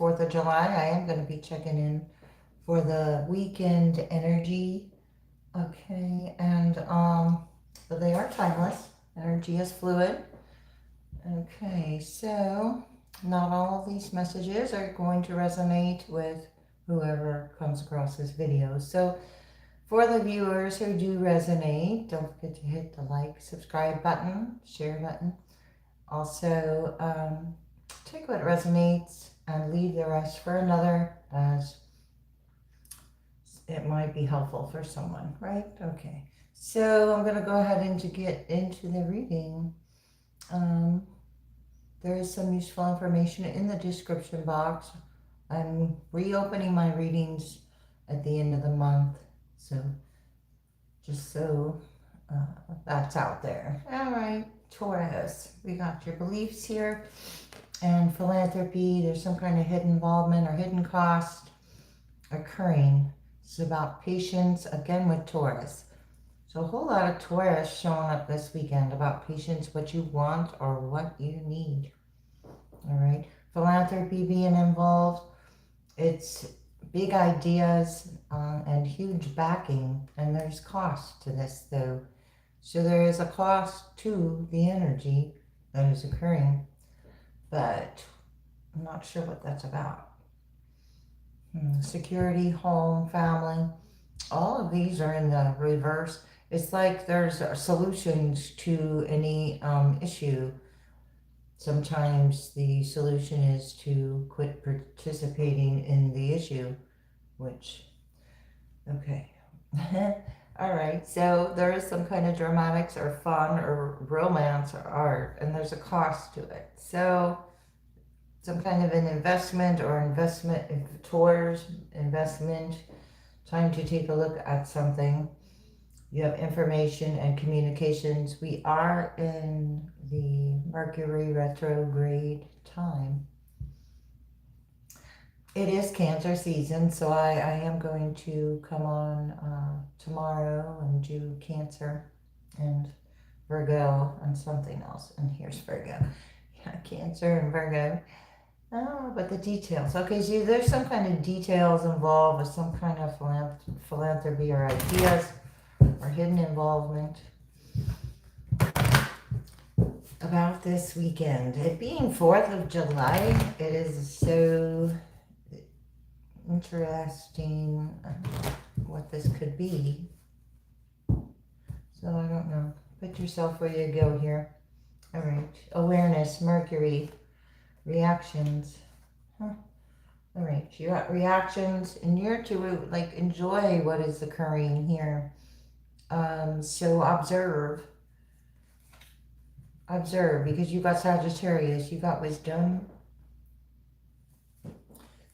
4th of July. I am going to be checking in for the weekend energy. Okay, and but they are timeless. Energy is fluid. Okay, so not all of these messages are going to resonate with whoever comes across this video. So for the viewers who do resonate, don't forget to hit the like, subscribe button, share button. Also, take what resonates and leave the rest for another, as it might be helpful for someone, right? Okay, so I'm going to go ahead and to get into the reading. There is some useful information in the description box. I'm reopening my readings at the end of the month, so just so that's out there. All right, Taurus, we got your beliefs here and philanthropy. There's some kind of hidden involvement or hidden cost occurring. It's about patience, again with Taurus. So a whole lot of Taurus showing up this weekend about patience, what you want or what you need. All right, philanthropy being involved. It's big ideas and huge backing, and there's cost to this though. So there is a cost to the energy that is occurring, but I'm not sure what that's about. Security, home, family, all of these are in the reverse. It's like there's solutions to any issue. Sometimes the solution is to quit participating in the issue, which, okay. All right, so there is some kind of dramatics or fun or romance or art, and there's a cost to it. So some kind of an investment or investment towards investment, time to take a look at something. You have information and communications. We are in the Mercury retrograde time. It is Cancer season, so I am going to come on tomorrow and do Cancer and Virgo and something else. And here's Virgo. Yeah, Cancer and Virgo. Oh, but the details. Okay, so there's some kind of details involved with some kind of philanthropy or ideas or hidden involvement about this weekend. It being 4th of July, it is so interesting what this could be. So I don't know. Put yourself where you go here. All right. Awareness, Mercury, reactions. All right. You got reactions, and you're to like enjoy what is occurring here. So observe, because you got Sagittarius, you got wisdom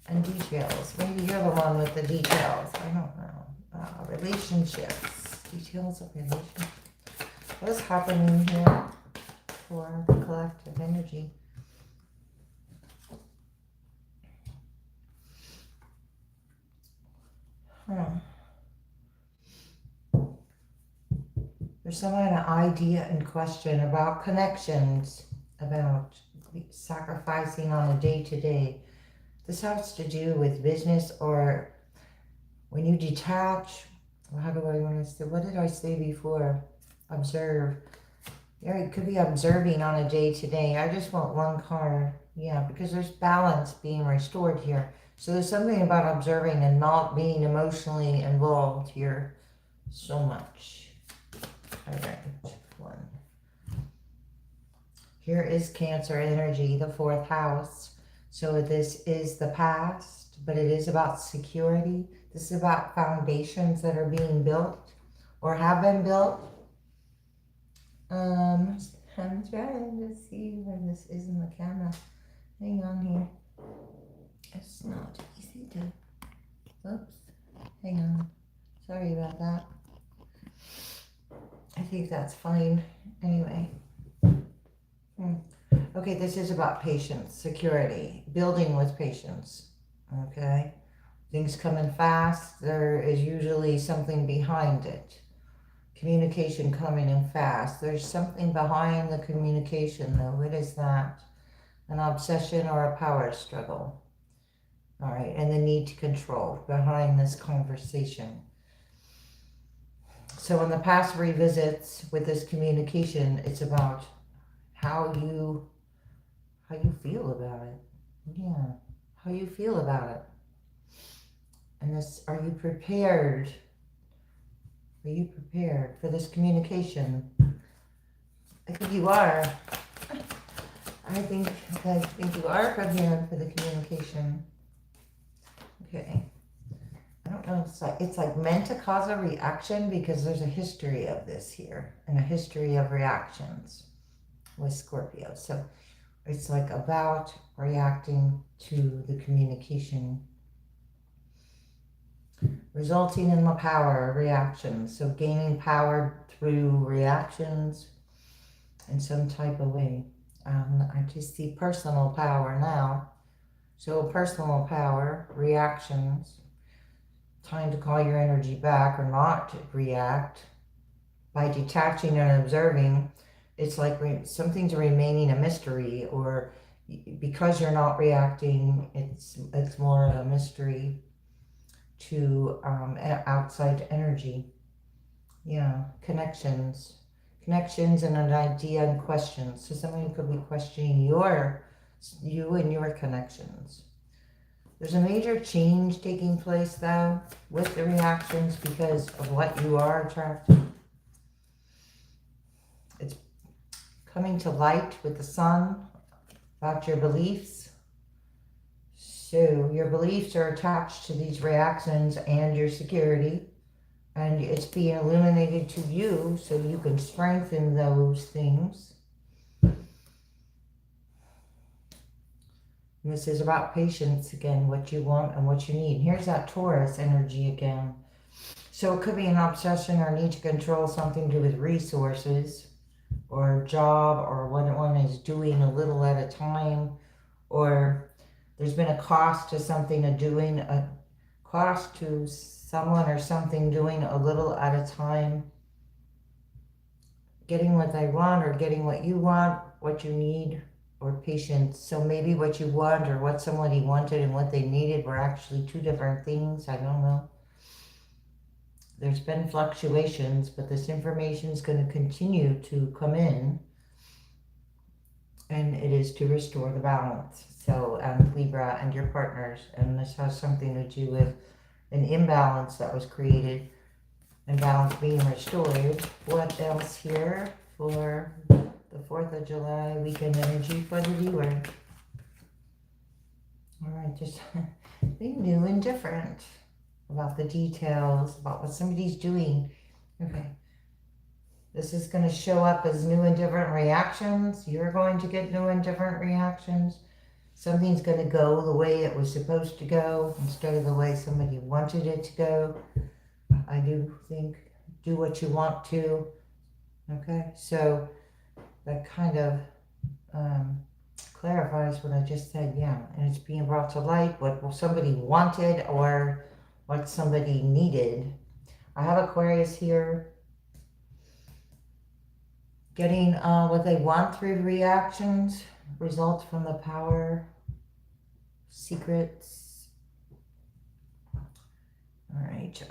and details. Maybe you're the one with the details. I don't know. Relationships, details of relationships. What is happening here for the collective energy? There's some kind of idea in question about connections, about sacrificing on a day-to-day. This has to do with business, or when you detach. How do I want to say? What did I say before? Observe. Yeah, it could be observing on a day-to-day. I just want one card. Yeah, because there's balance being restored here. So there's something about observing and not being emotionally involved here so much. All right, one. Here is Cancer energy, the 4th house. So this is the past, but it is about security. This is about foundations that are being built or have been built. I'm trying to see where this is in the camera. Hang on here. It's not easy to, oops, hang on. Sorry about that. I think that's fine. Anyway. Okay, this is about patience, security, building with patience. Okay. Things coming fast. There is usually something behind it. Communication coming in fast. There's something behind the communication though. What is that? An obsession or a power struggle. All right, and the need to control behind this conversation. So in the past revisits with this communication, it's about how you feel about it. Yeah, how you feel about it. And this, are you prepared? Are you prepared for this communication? I think you are. I think you are prepared for the communication. Okay. I don't know. It's like meant to cause a reaction because there's a history of this here and a history of reactions with Scorpio. So it's like about reacting to the communication, resulting in the power reactions. So gaining power through reactions in some type of way. I just see personal power now. So personal power, reactions, time to call your energy back or not to react by detaching and observing. It's like something's remaining a mystery, or because you're not reacting, it's more of a mystery to outside energy. Yeah, connections and an idea and questions. So somebody could be questioning you and your connections. There's a major change taking place though with the reactions because of what you are attracting. It's coming to light with the sun about your beliefs. So your beliefs are attached to these reactions and your security. And it's being illuminated to you so you can strengthen those things. And this is about patience again, what you want and what you need. Here's that Taurus energy again. So it could be an obsession or need to control something to do with resources or a job or what one is doing a little at a time, or there's been a cost to something, a cost to someone or something doing a little at a time, getting what they want or getting what you want, what you need, or patience. So maybe what you want or what somebody wanted and what they needed were actually two different things. I don't know. There's been fluctuations, but this information is going to continue to come in, and it is to restore the balance. So Libra and your partners, and this has something to do with an imbalance that was created and balance being restored. What else here for the 4th of July weekend energy for the viewer? All right, just be new and different about the details, about what somebody's doing. Okay. This is going to show up as new and different reactions. You're going to get new and different reactions. Something's going to go the way it was supposed to go instead of the way somebody wanted it to go. I do think do what you want to. Okay, so that kind of clarifies what I just said. Yeah, and it's being brought to light what somebody wanted or what somebody needed. I have Aquarius here. Getting what they want through reactions, results from the power, secrets. All right.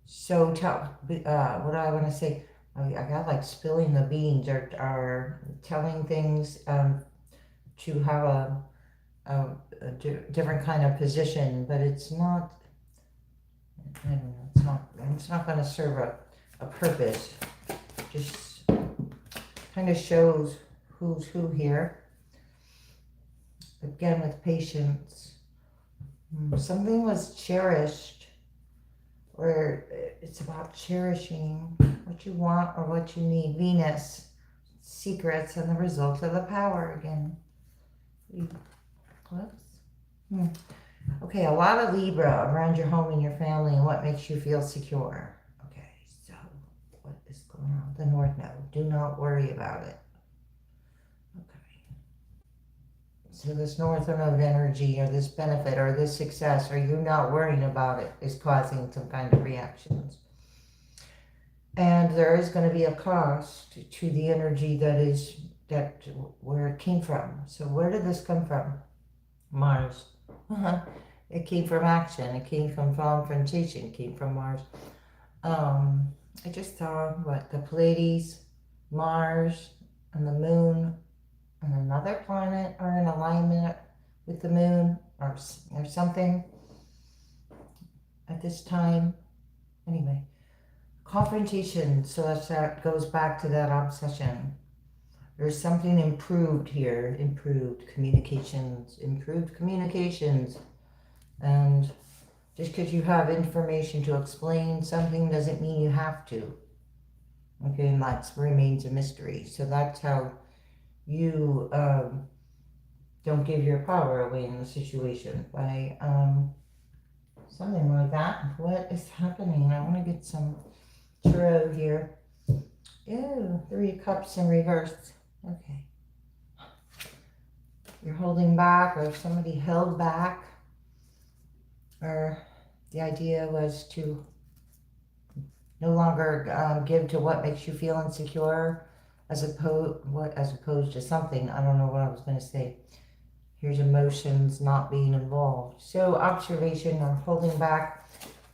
So what I want to say, I got like spilling the beans or telling things to have a different kind of position, but it's not, I don't know, it's not going to serve a purpose. Just kind of shows who's who here. Again, with patience. Something was cherished, or it's about cherishing what you want or what you need. Venus, secrets, and the result of the power again. Whoops. Okay, a lot of Libra around your home and your family and what makes you feel secure. Okay, so what is going on? The North Node. Do not worry about it. Okay. So this North Node energy or this benefit or this success or you not worrying about it is causing some kind of reactions. And there is going to be a cost to the energy that forget where it came from. So where did this come from? Mars. It came from action. It came from confrontation. It came from Mars. I just saw what the Pleiades, Mars, and the Moon, and another planet are in alignment with the Moon, or something at this time. Anyway, confrontation. So that goes back to that obsession. There's something improved here. Improved communications. And just because you have information to explain something doesn't mean you have to. Okay, and that remains a mystery. So that's how you don't give your power away in the situation by something like that. What is happening? I want to get some tarot here. Ew, 3 of Cups in reverse. Okay. You're holding back, or somebody held back, or the idea was to no longer give to what makes you feel insecure, as opposed to something. I don't know what I was going to say. Here's emotions not being involved. So observation or holding back.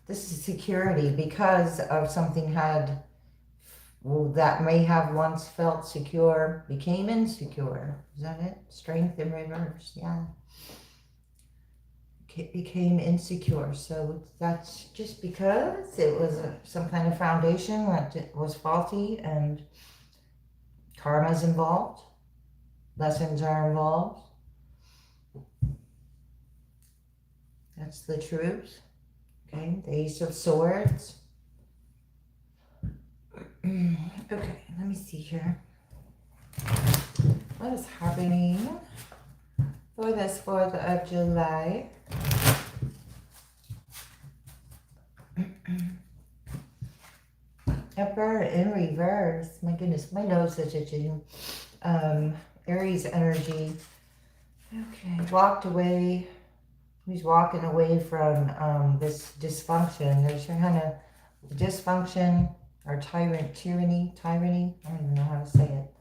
This is security because of something that may have once felt secure, became insecure. Is that it? Strength in reverse, yeah. It became insecure. So that's just because it was some kind of foundation that was faulty, and karma's involved. Lessons are involved. That's the truth. Okay, the Ace of Swords. Okay, let me see here. What is happening for this 4th of July? Emperor in reverse. My goodness, my nose is itching. Aries energy. Okay, walked away. He's walking away from this dysfunction. There's kind of dysfunction or tyranny. I don't even know how to say it.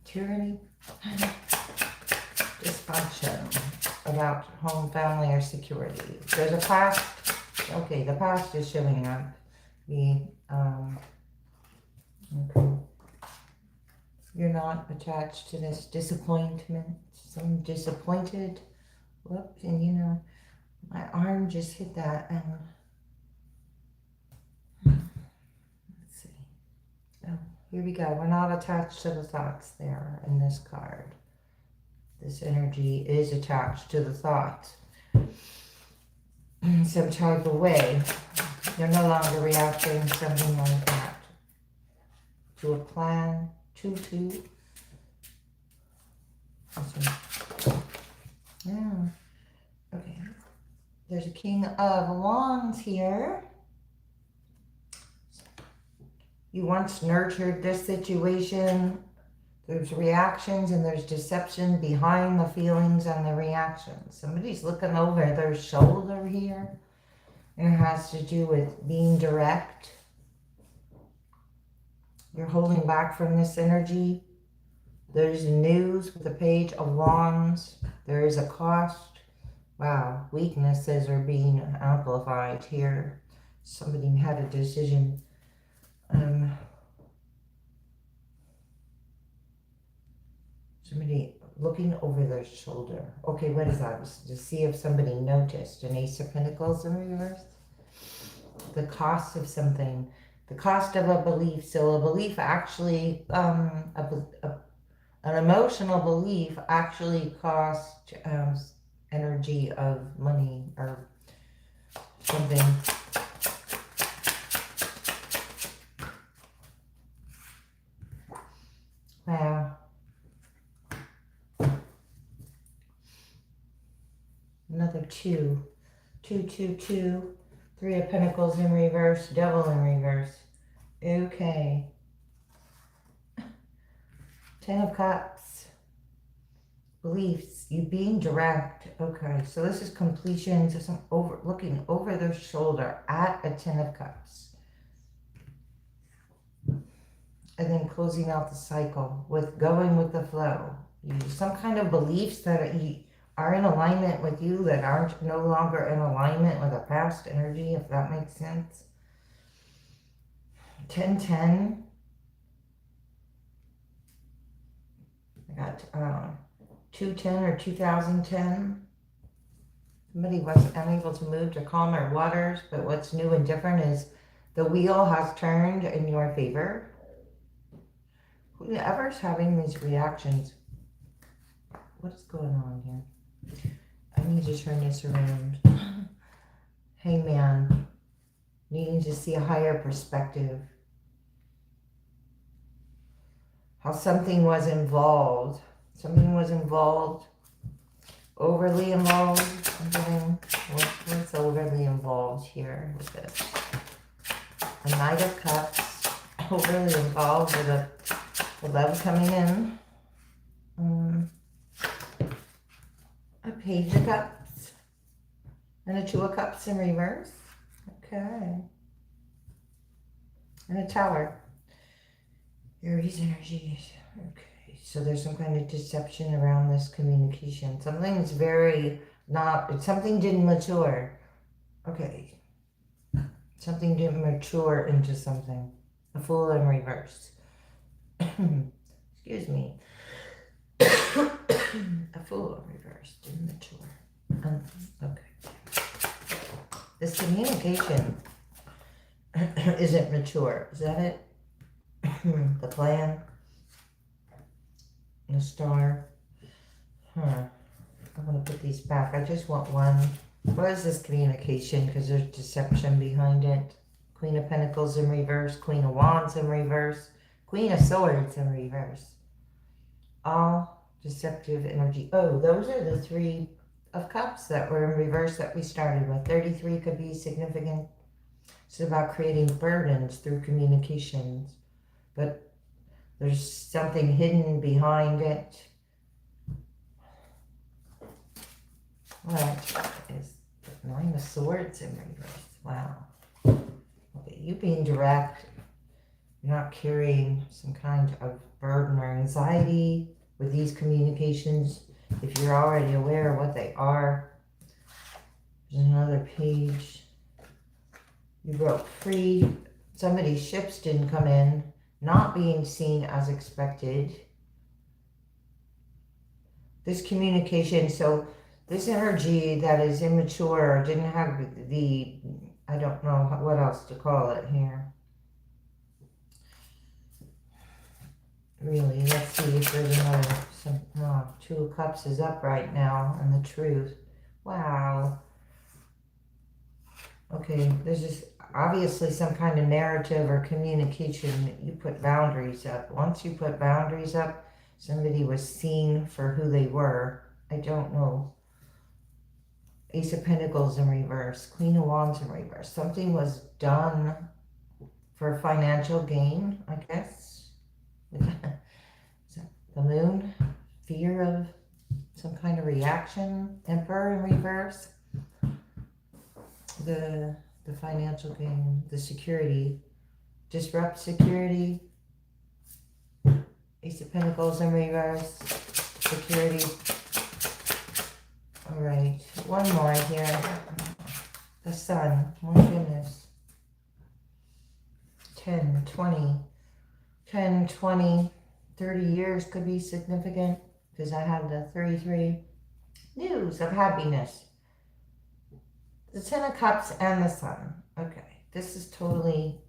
Tyranny? Dysfunction about home, family, or security. There's a past. Okay, the past is showing up. Okay. You're not attached to this disappointment. Some disappointed. Whoops, and you know, my arm just hit that, and let's see. Oh, here we go. We're not attached to the thoughts there in this card. This energy is attached to the thoughts in some type of way. You're no longer reacting to something like that. To a plan, 2-2. Yeah. Okay. There's a King of Wands here. You once nurtured this situation. There's reactions and there's deception behind the feelings and the reactions. Somebody's looking over their shoulder here. It has to do with being direct. You're holding back from this energy. There's news with the Page of Wands. There is a cost. Wow, weaknesses are being amplified here. Somebody had a decision. Somebody looking over their shoulder. Okay, what is that? To see if somebody noticed. An Ace of Pentacles in reverse. The cost of something. The cost of a belief. So a belief actually, an emotional belief actually costs energy of money or something. Wow. Another 2. 2, 2, 2. 3 of Pentacles in reverse. Devil in reverse. Okay. 10 of Cups. Beliefs. You being direct. Okay. So this is completion. So some looking over their shoulder at a 10 of Cups. and then closing out the cycle with going with the flow. Some kind of beliefs that are in alignment with you that aren't no longer in alignment with a past energy, if that makes sense. 1010. I got 210 or 2010. Somebody was unable to move to calmer waters, but what's new and different is the wheel has turned in your favor. Whoever's having these reactions, what is going on here? I need to turn this around. Hey man, needing to see a higher perspective. How something was involved. Something was involved. Overly involved. I'm getting what's overly involved here with this. A Knight of Cups. Overly involved with the love coming in. A Page of Cups. And a Two of Cups in reverse. Okay. And a Tower. Aries energies. Okay. So there's some kind of deception around this communication. Something's something didn't mature. Okay. Something didn't mature into something. A Fool in reverse. Excuse me. A Fool in reverse. Didn't mature. Okay. This communication isn't mature. Is that it? The plan. The Star. I'm going to put these back. I just want one. What is this communication? Because there's deception behind it. Queen of Pentacles in reverse. Queen of Wands in reverse. Queen of Swords in reverse. All deceptive energy. Oh, those are the Three of Cups that were in reverse that we started with. 33 could be significant. It's about creating burdens through communications. But there's something hidden behind it. What is the Nine of Swords in reverse? Wow. Okay, you being direct. You're not carrying some kind of burden or anxiety with these communications. If you're already aware of what they are. There's another page. You broke free. Somebody's ships didn't come in. Not being seen as expected. This communication, so this energy that is immature didn't have the, I don't know what else to call it here. Really, let's see if there's another, Two of Cups is up right now, and the Truth. Wow. Okay, there's just obviously some kind of narrative or communication. You put boundaries up. Once you put boundaries up, somebody was seen for who they were. I don't know. Ace of Pentacles in reverse. Queen of Wands in reverse. Something was done for financial gain, I guess. The Moon. Fear of some kind of reaction. Emperor in reverse. The financial gain, the security, disrupt security, Ace of Pentacles in reverse, security. All right, one more here. The Sun, my goodness. 10, 20, 10, 20, 30 years could be significant because I have the 33. News of happiness. The Ten of Cups and the Sun. Okay, this is totally,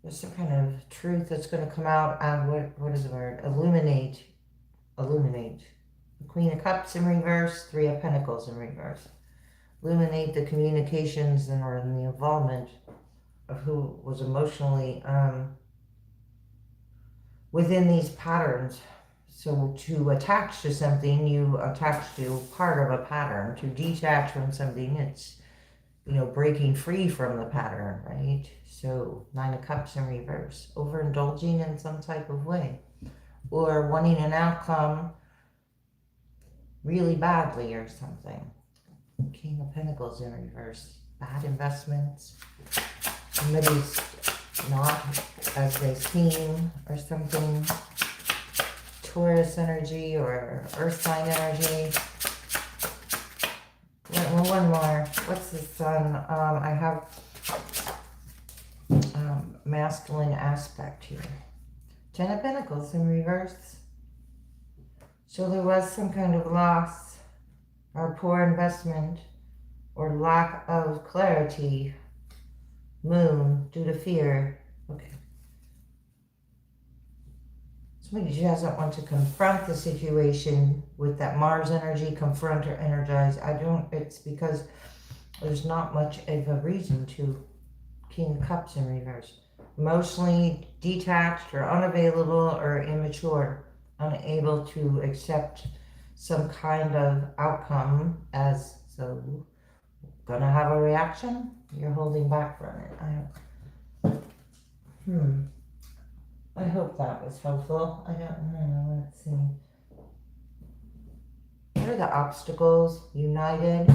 there's some kind of truth that's going to come out and what is the word? Illuminate. Illuminate. The Queen of Cups in reverse, Three of Pentacles in reverse. Illuminate the communications and the involvement of who was emotionally within these patterns. So to attach to something, you attach to part of a pattern. To detach from something, it's, breaking free from the pattern, right? So Nine of Cups in reverse. Overindulging in some type of way. Or wanting an outcome really badly or something. King of Pentacles in reverse. Bad investments. Somebody's not as they seem or something. Taurus energy or earth sign energy. One more. What's the sun? I have masculine aspect here. Ten of Pentacles in reverse. So there was some kind of loss or poor investment or lack of clarity. Moon, due to fear. Okay. Somebody doesn't want to confront the situation with that Mars energy, confront or energize. It's because there's not much of a reason to. King of Cups in reverse. Emotionally detached or unavailable or immature. Unable to accept some kind of outcome as, so gonna have a reaction? You're holding back from it. I hope that was helpful. I don't know. Let's see. What are the obstacles? United.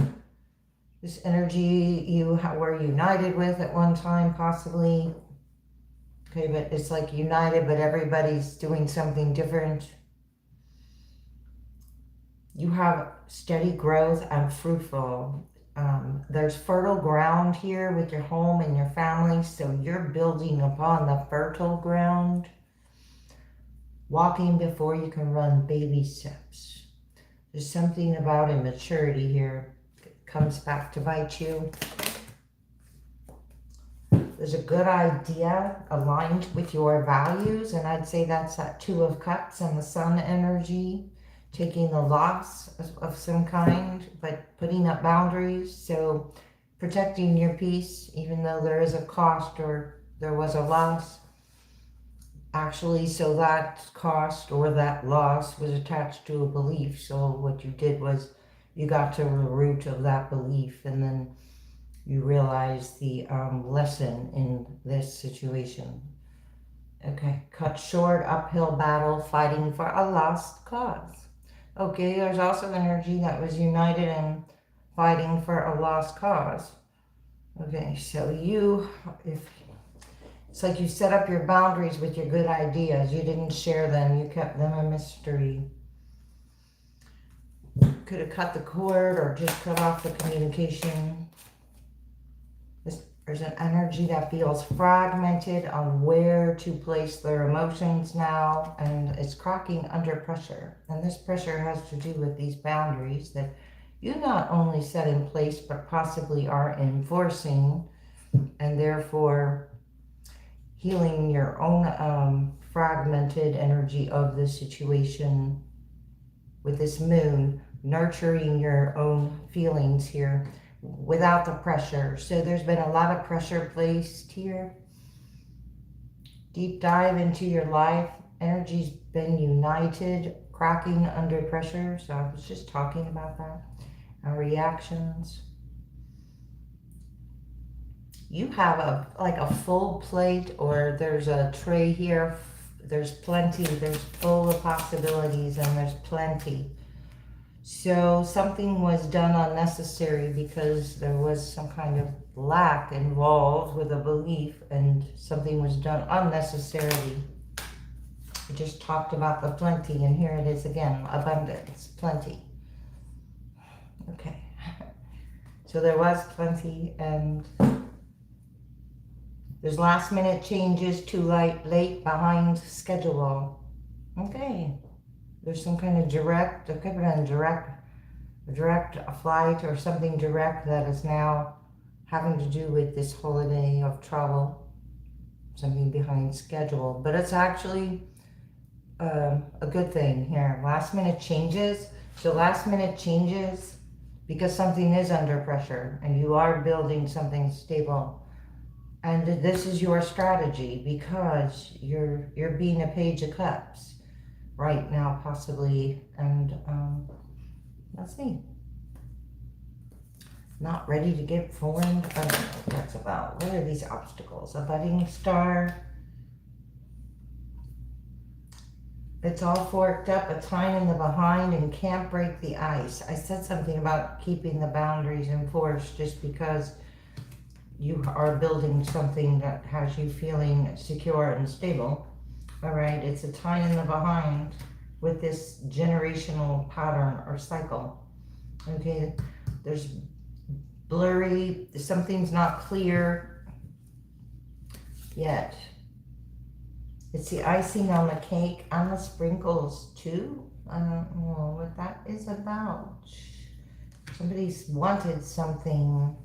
This energy you were united with at one time, possibly. Okay, but it's like united, but everybody's doing something different. You have steady growth and fruitful. There's fertile ground here with your home and your family, so you're building upon the fertile ground. Walking before you can run, baby steps. There's something about immaturity here. It comes back to bite you. There's a good idea aligned with your values, and I'd say that's that Two of Cups and the Sun energy. Taking the loss of some kind, but putting up boundaries. So protecting your peace, even though there is a cost or there was a loss. Actually, so that cost or that loss was attached to a belief. So what you did was you got to the root of that belief, and then you realize the lesson in this situation. Okay, cut short, uphill battle, fighting for a lost cause. Okay, there's also energy that was united and fighting for a lost cause. Okay, so it's like you set up your boundaries with your good ideas. You didn't share them. You kept them a mystery. Could have cut the cord or just cut off the communication. There's an energy that feels fragmented on where to place their emotions now, and it's cracking under pressure. And this pressure has to do with these boundaries that you not only set in place, but possibly are enforcing, and therefore healing your own fragmented energy of the situation with this moon, nurturing your own feelings here without the pressure. So there's been a lot of pressure placed here. Deep dive into your life. Energy's been united, cracking under pressure. So I was just talking about that. Our reactions. You have a full plate, or there's a tray here. There's plenty. There's full of possibilities, and there's plenty. So something was done unnecessary because there was some kind of lack involved with a belief, and something was done unnecessarily. We just talked about the plenty, and here it is again, abundance, plenty. Okay. So there was plenty, and there's last minute changes, too late, behind schedule. Okay. There's some kind of direct flight or something direct that is now having to do with this holiday of travel, something behind schedule. But it's actually a good thing here. Last minute changes. So last minute changes because something is under pressure and you are building something stable. And this is your strategy because you're being a Page of Cups right now, possibly, and let's see. Not ready to get formed. I don't know what that's about. What are these obstacles? A budding star. It's all forked up, a time in the behind, and can't break the ice. I said something about keeping the boundaries enforced just because you are building something that has you feeling secure and stable. All right, it's a time in the behind with this generational pattern or cycle. Okay, there's blurry, something's not clear yet. It's the icing on the cake and the sprinkles too. I don't know what that is about. Somebody's wanted something,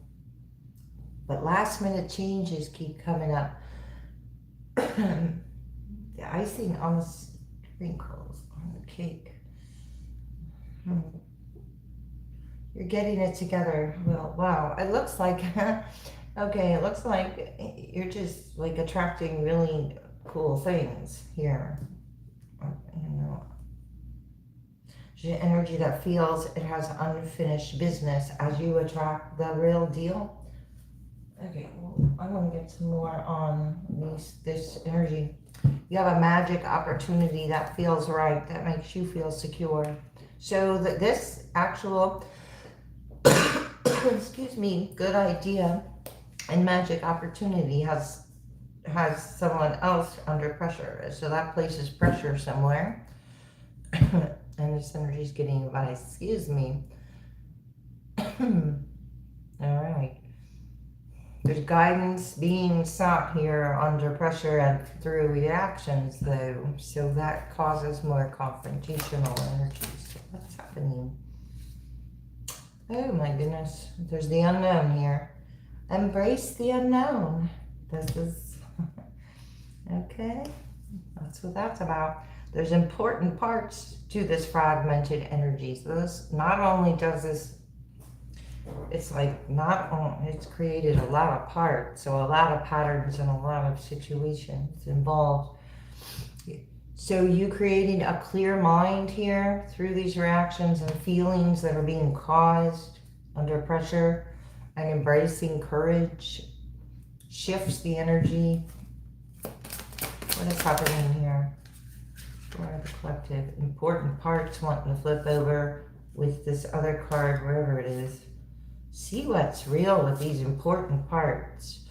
but last minute changes keep coming up. The icing on the sprinkles on the cake. You're getting it together. Well, wow, it looks like, okay, it looks like you're just like attracting really cool things here. You know, energy that feels it has unfinished business as you attract the real deal. Okay, well, I want to get some more on this energy. You have a magic opportunity that feels right, that makes you feel secure. So that this actual, excuse me, good idea and magic opportunity has someone else under pressure. So that places pressure somewhere. And this energy is getting advice. Excuse me. All right. There's guidance being sought here under pressure and through reactions, though. So that causes more confrontational energy. So what's happening? Oh my goodness. There's the unknown here. Embrace the unknown. This is okay. That's what that's about. There's important parts to this fragmented energy. So this not only does this, it's like not only, it's created a lot of parts, so a lot of patterns and a lot of situations involved. So you creating a clear mind here through these reactions and feelings that are being caused under pressure, and embracing courage shifts the energy. What is happening here? For the collective, important parts wanting to flip over with this other card, wherever it is. See what's real with these important parts.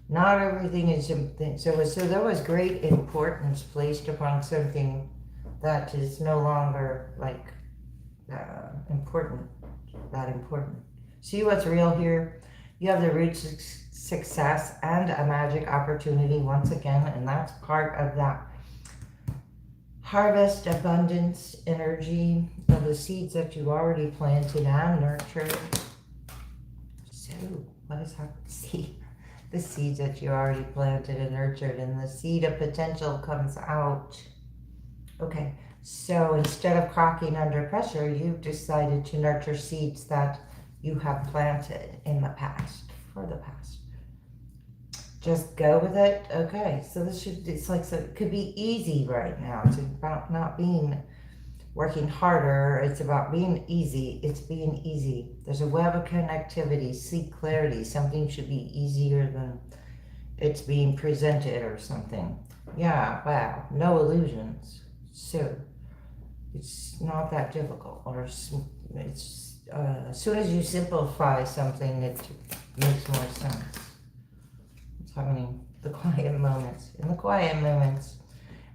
Not everything is, so there was great importance placed upon something that is no longer like important, that important. See what's real here? You have the roots of success and a magic opportunity once again, and that's part of that harvest abundance energy of the seeds that you already planted and nurtured. So what is happening? See, the seeds that you already planted and nurtured, and the seed of potential comes out. Okay, so instead of cracking under pressure, you've decided to nurture seeds that you have planted in the past, for the past. Just go with it. Okay, so this should, it's like, so it could be easy right now. It's about not being working harder. It's about being easy. It's being easy. There's a web of connectivity. Seek clarity. Something should be easier than it's being presented or something. Yeah, wow, no illusions. So it's not that difficult, or it's as soon as you simplify something, it makes more sense. What's happening? The quiet moments. In the quiet moments.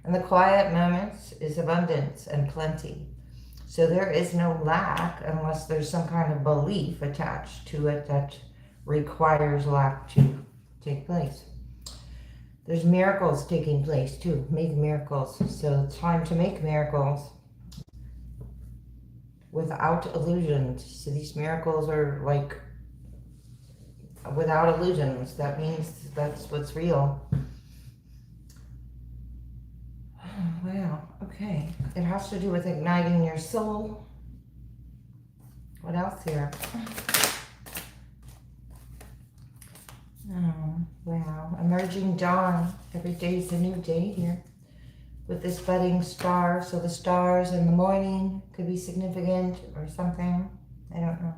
And the quiet moments is abundance and plenty. So there is no lack unless there's some kind of belief attached to it that requires lack to take place. There's miracles taking place too. Make miracles. So it's time to make miracles without illusions. So these miracles are like without illusions. That means that's what's real. Wow, okay. It has to do with igniting your soul. What else here? Oh, wow. Emerging dawn. Every day's a new day here. With this budding star. So the stars in the morning could be significant or something. I don't know.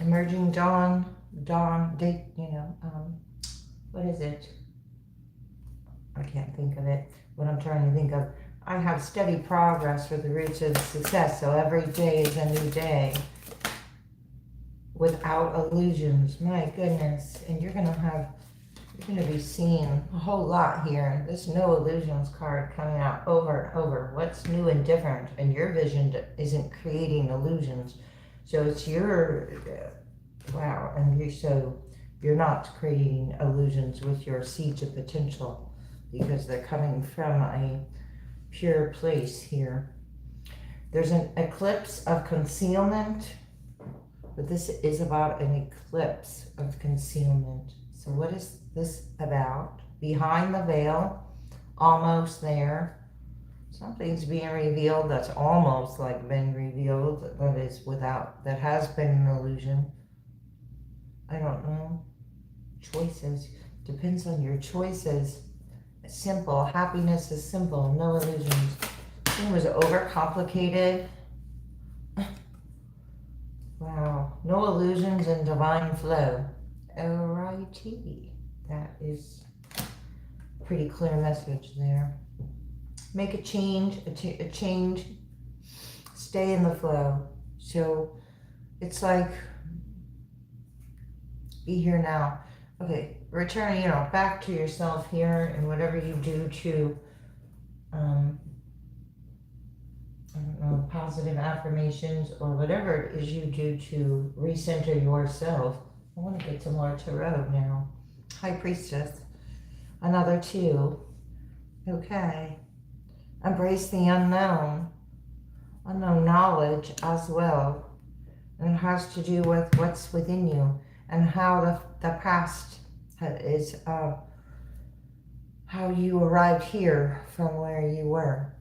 Emerging dawn. Dawn, date, you know. What is it? I can't think of it. What I'm trying to think of. I have steady progress for the roots of success. So every day is a new day. without illusions. My goodness. And you're going to be seeing a whole lot here. This no illusions card coming out over and over. What's new and different? And your vision isn't creating illusions. So it's your, wow. And you're not creating illusions with your seeds of potential, because they're coming from a pure place here. There's an eclipse of concealment, but this is about an eclipse of concealment. So what is this about? Behind the veil, almost there. Something's being revealed that's almost like been revealed, that has been an illusion. I don't know. Choices. Depends on your choices. Simple. Happiness is simple. No illusions. It was overcomplicated. Wow. No illusions and divine flow. Alrighty. That is a pretty clear message there. Make a change. A change. Stay in the flow. So it's like, be here now. Okay, return, back to yourself here, and whatever you do to, I don't know, positive affirmations or whatever it is you do to recenter yourself. I want to get to more tarot now. High Priestess, another 2. Okay, embrace the unknown knowledge as well, and it has to do with what's within you and how the past is, how you arrived here from where you were.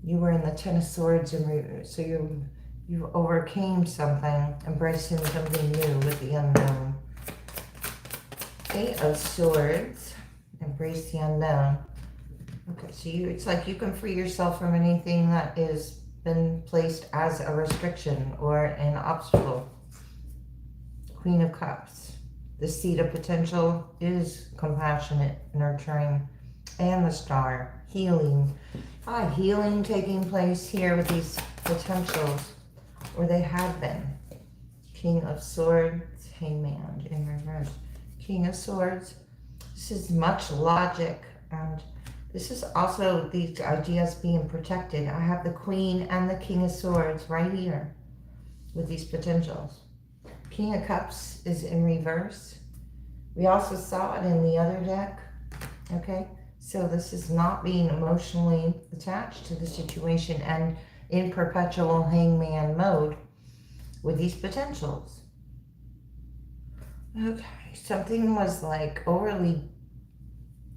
You were in the 10 of Swords, and so you overcame something, embracing something new with the unknown. 8 of Swords, embrace the unknown. Okay, so it's like you can free yourself from anything that is been placed as a restriction or an obstacle. Queen of Cups. The seed of potential is compassionate, nurturing, and the Star, healing. Healing taking place here with these potentials, or they have been. King of Swords, Hangman in reverse. King of Swords. This is much logic, and this is also these ideas being protected. I have the Queen and the King of Swords right here with these potentials. King of Cups is in reverse. We also saw it in the other deck. Okay, so this is not being emotionally attached to the situation and in perpetual hangman mode with these potentials. Okay, something was like overly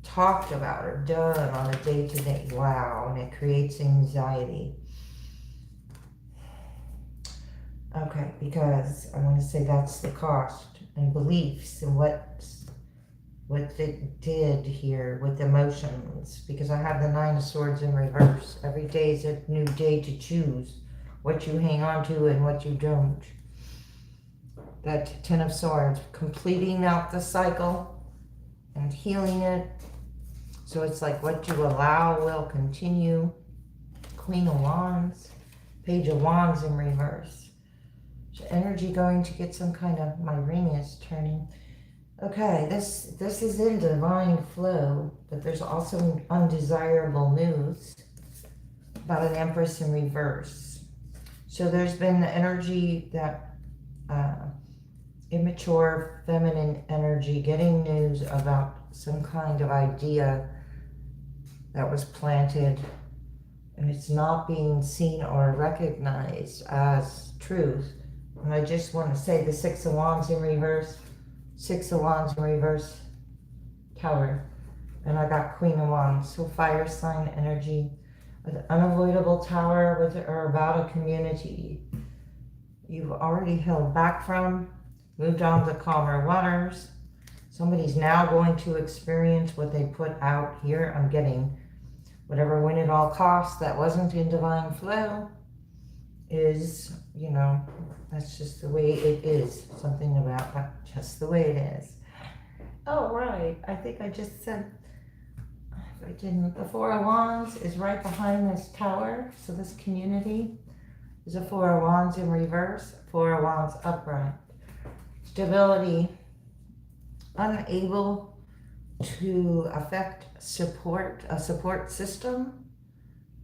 talked about or done on a day-to-day. Wow, and it creates anxiety. Okay, because I want to say that's the cost and beliefs and what it did here with emotions, because I have the 9 of Swords in reverse. Every day is a new day to choose what you hang on to and what you don't. That 10 of Swords, completing out the cycle and healing it. So it's like what you allow will continue. Queen of Wands, Page of Wands in reverse. So energy going to get some kind of, my ring is turning. Okay, this is in divine flow, but there's also undesirable news about an Empress in reverse. So there's been energy that immature feminine energy getting news about some kind of idea that was planted, and it's not being seen or recognized as truth. And I just want to say the 6 of Wands in reverse, 6 of Wands in reverse, Tower. And I got Queen of Wands. So fire sign energy, an unavoidable tower with or about a community you've already held back from, moved on to calmer waters. Somebody's now going to experience what they put out here. I'm getting whatever win at all costs that wasn't in divine flow is, that's just the way it is. Something about that, just the way it is. Oh, right. I think I just said, the 4 of Wands is right behind this tower. So this community, There's a Four of Wands in reverse, Four of Wands upright. Stability, unable to affect a support system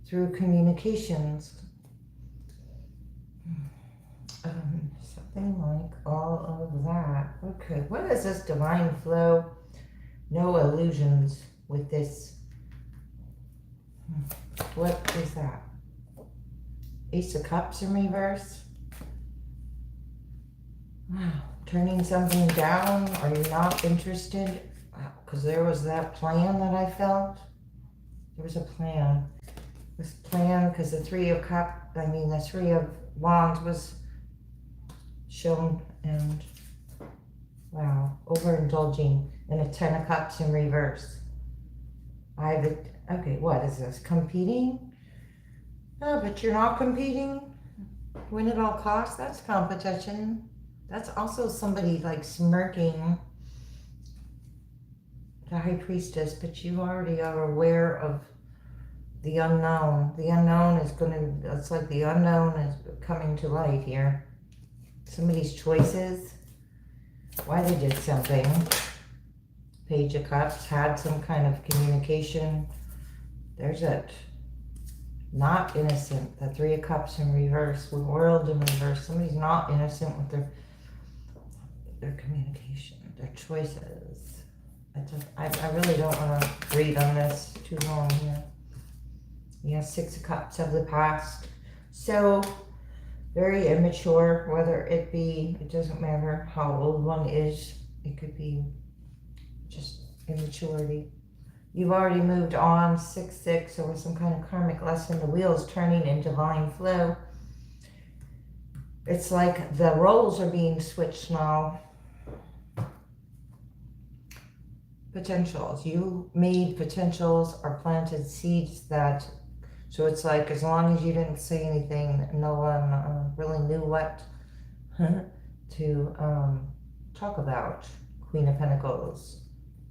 through communications. Something like all of that. Okay, what is this divine flow? No illusions with this. What is that? Ace of Cups in reverse. Wow. Turning something down. Are you not interested? Because there was that plan that I felt. There was a plan. This plan, because the Three of Wands was shown, and wow, overindulging in a Ten of Cups in reverse. Okay, what is this? Competing? No, but you're not competing. Win at all costs, that's competition. That's also somebody like smirking. The High Priestess, but you already are aware of the unknown. The unknown is it's like the unknown is coming to light here. Somebody's choices, why they did something. Page of Cups, had some kind of communication. There's that not innocent, the Three of Cups in reverse, the World in reverse. Somebody's not innocent with their communication, their choices. I really don't want to read on this too long here. Yeah, Six of Cups of the past. So, very immature, whether it doesn't matter how old one is. It could be just immaturity. You've already moved on, 6-6, or some kind of karmic lesson. The wheel's turning in divine flow. It's like the roles are being switched now. Potentials. You made potentials or planted seeds that, so it's like as long as you didn't say anything, no one really knew what to talk about. Queen of Pentacles,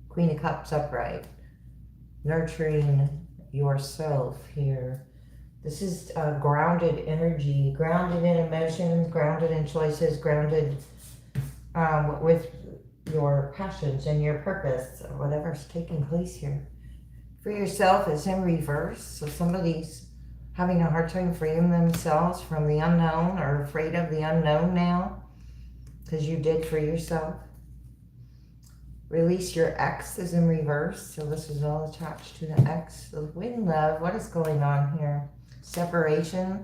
Queen of Cups upright. Nurturing yourself here. This is grounded energy, grounded in emotions, grounded in choices, grounded with your passions and your purpose, or whatever's taking place here. For yourself is in reverse, so somebody's having a hard time freeing themselves from the unknown or afraid of the unknown now, because you did for yourself. Release your ex is in reverse, so this is all attached to the ex. The wind love, what is going on here? Separation.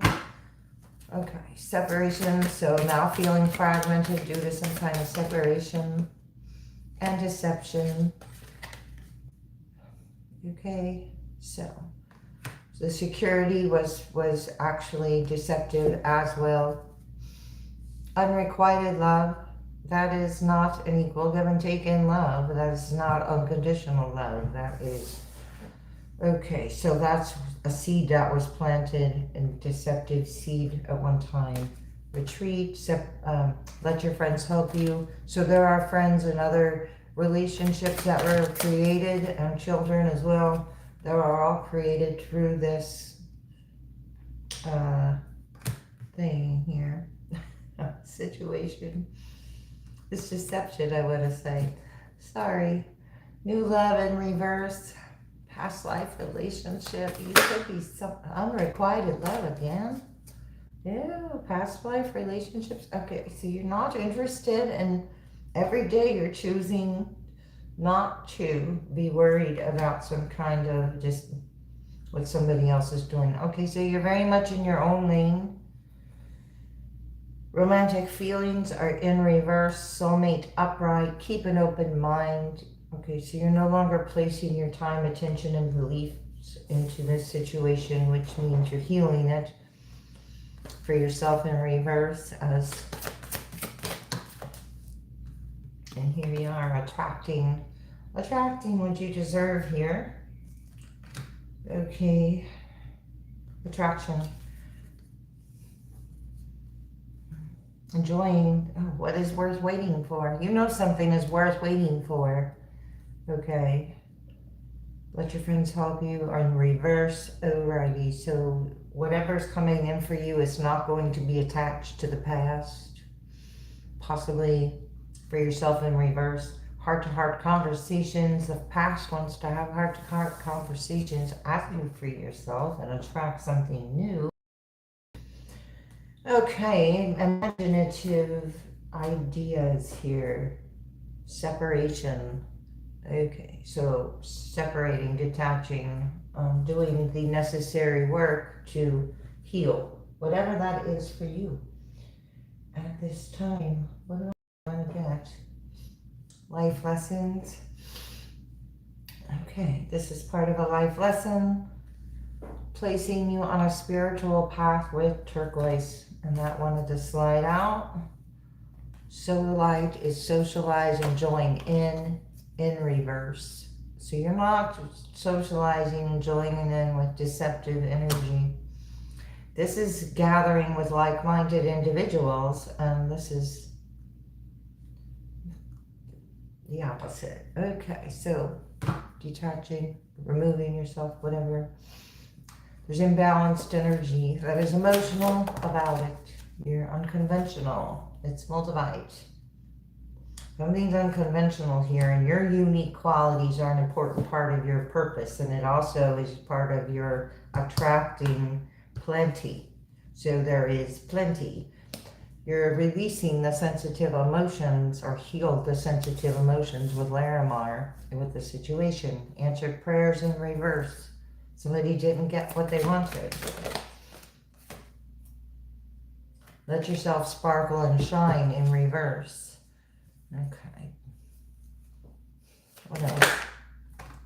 Okay, separation, so now feeling fragmented due to some kind of separation and deception. Okay, so the security was actually deceptive as well. Unrequited love. That is not an equal give and take in love. That is not unconditional love. That is, okay, so that's a seed that was planted, and deceptive seed at one time. Retreat, let your friends help you. So there are friends and other relationships that were created, and children as well, that are all created through this thing here, situation. This deception, I want to say. Sorry. New love in reverse. Past life relationship. You could be some unrequited love again. Yeah, past life relationships. Okay, so you're not interested, and every day you're choosing not to be worried about some kind of just what somebody else is doing. Okay, so you're very much in your own lane. Romantic feelings are in reverse. Soulmate upright. Keep an open mind. Okay, so you're no longer placing your time, attention, and beliefs into this situation, which means you're healing it for yourself in reverse. And here you are, attracting what you deserve here. Okay, attraction. Enjoying what is worth waiting for. You know something is worth waiting for. Okay. Let your friends help you, or in reverse. Alrighty, so whatever's coming in for you is not going to be attached to the past. Possibly for yourself in reverse. Heart-to-heart conversations. The past wants to have heart-to-heart conversations, asking for yourself and attract something new. Okay, imaginative ideas here. Separation. Okay, so separating, detaching, doing the necessary work to heal, whatever that is for you. At this time, what do I want to get? Life lessons. Okay, this is part of a life lesson, placing you on a spiritual path with turquoise, and that wanted to slide out. Solilite is socialize and join in reverse. So you're not socializing and joining in with deceptive energy. This is gathering with like-minded individuals, and this is the opposite. Okay, so detaching, removing yourself, whatever. There's imbalanced energy that is emotional about it. You're unconventional. It's Moldavite. Something's unconventional here, and your unique qualities are an important part of your purpose, and it also is part of your attracting plenty. So there is plenty. You're releasing the sensitive emotions, or healed the sensitive emotions with Larimar, with the situation. Answered prayers in reverse. Somebody didn't get what they wanted. Let yourself sparkle and shine in reverse. Okay. What else?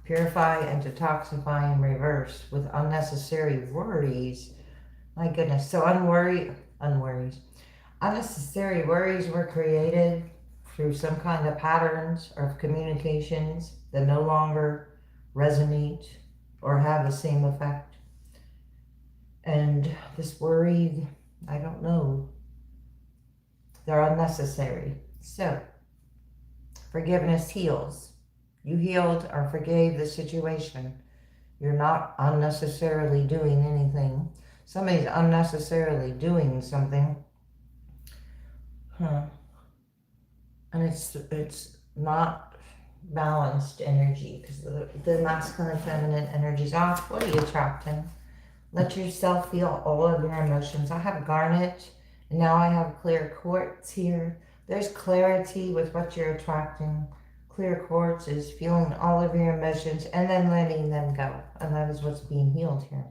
Purify and detoxify in reverse with unnecessary worries. My goodness. So unnecessary worries were created through some kind of patterns of communications that no longer resonate or have the same effect. And this worry, I don't know. They're unnecessary. So, forgiveness heals. You healed or forgave the situation. You're not unnecessarily doing anything. Somebody's unnecessarily doing something. And it's not balanced energy, because the masculine and feminine energy is off. What are you attracting? Let yourself feel all of your emotions. I have garnet, and now I have clear quartz here. There's clarity with what you're attracting. Clear quartz is feeling all of your emotions and then letting them go. And that is what's being healed here.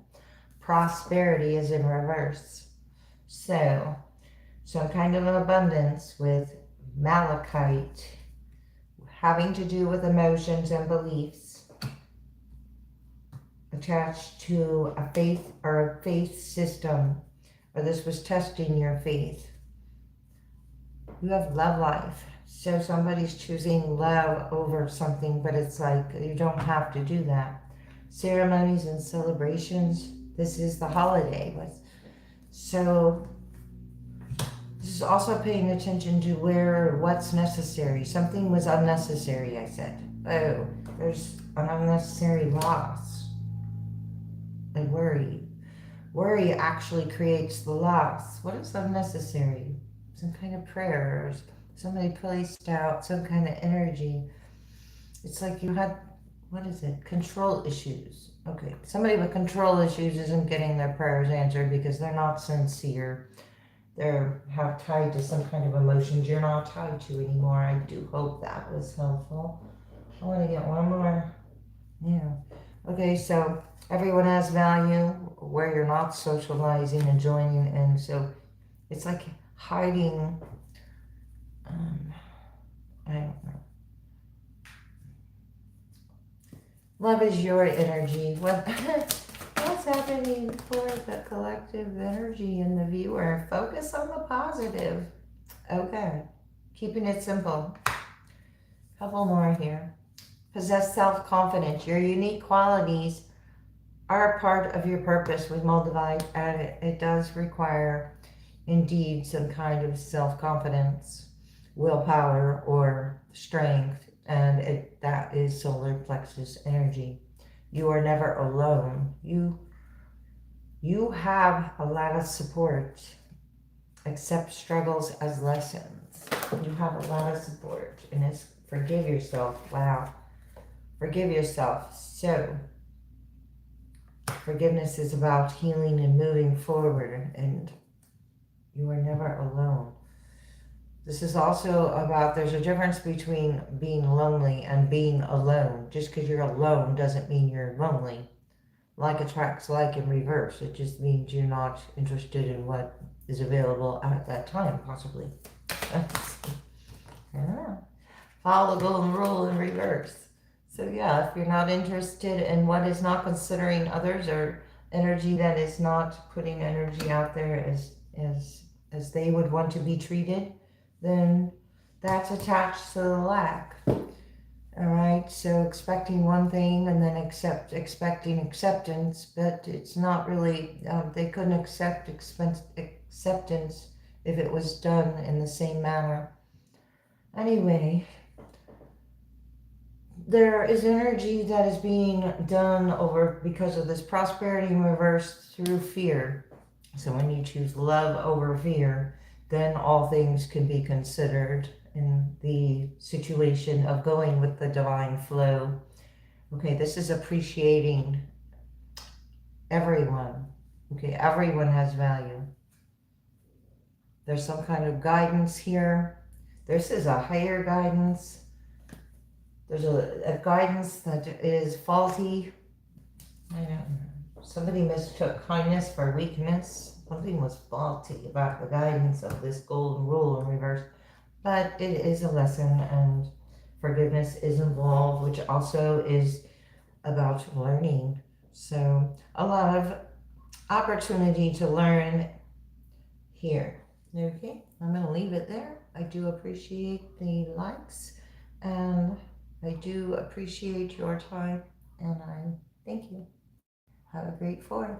Prosperity is in reverse. So, some kind of abundance with malachite, having to do with emotions and beliefs, attached to a faith or a faith system, or this was testing your faith. You have love life. So somebody's choosing love over something, but it's like you don't have to do that. Ceremonies and celebrations. This is the holiday. So this is also paying attention to what's necessary. Something was unnecessary, I said. Oh, there's an unnecessary loss. And worry. Worry actually creates the loss. What is unnecessary? Some kind of prayers. Somebody placed out some kind of energy. It's like you had, what is it? Control issues. Okay, somebody with control issues isn't getting their prayers answered because they're not sincere. They're tied to some kind of emotions you're not tied to anymore. I do hope that was helpful. I want to get one more. Yeah. Okay, so everyone has value where you're not socializing and joining, and so it's like hiding. I don't know. Love is your energy. What's happening for the collective energy in the viewer? Focus on the positive. Okay. Keeping it simple. Couple more here. Possess self-confidence. Your unique qualities are a part of your purpose with Moldavite, and it does require indeed some kind of self-confidence, willpower, or strength, and that is solar plexus energy. You are never alone. You have a lot of support. Accept struggles as lessons. You have a lot of support, and it's forgive yourself. Wow. Forgive yourself. So, forgiveness is about healing and moving forward, and you are never alone. This is also about, there's a difference between being lonely and being alone. Just because you're alone doesn't mean you're lonely. Like attracts like in reverse. It just means you're not interested in what is available at that time, possibly. I don't know. Follow the golden rule in reverse. So yeah, if you're not interested in what is not considering others, or energy that is not putting energy out there as they would want to be treated, then that's attached to the lack. All right, so expecting one thing and then expecting acceptance, but it's not really, they couldn't accept acceptance if it was done in the same manner. Anyway, there is energy that is being done over because of this prosperity in reverse through fear. So when you choose love over fear, then all things can be considered in the situation of going with the divine flow. Okay, this is appreciating everyone. Okay, everyone has value. There's some kind of guidance here. This is a higher guidance. There's a guidance that is faulty. I don't know. Somebody mistook kindness for weakness. Something was faulty about the guidance of this golden rule in reverse. But it is a lesson, and forgiveness is involved, which also is about learning. So a lot of opportunity to learn here. Okay, I'm going to leave it there. I do appreciate the likes, and I do appreciate your time, and I thank you. Have a great 4th.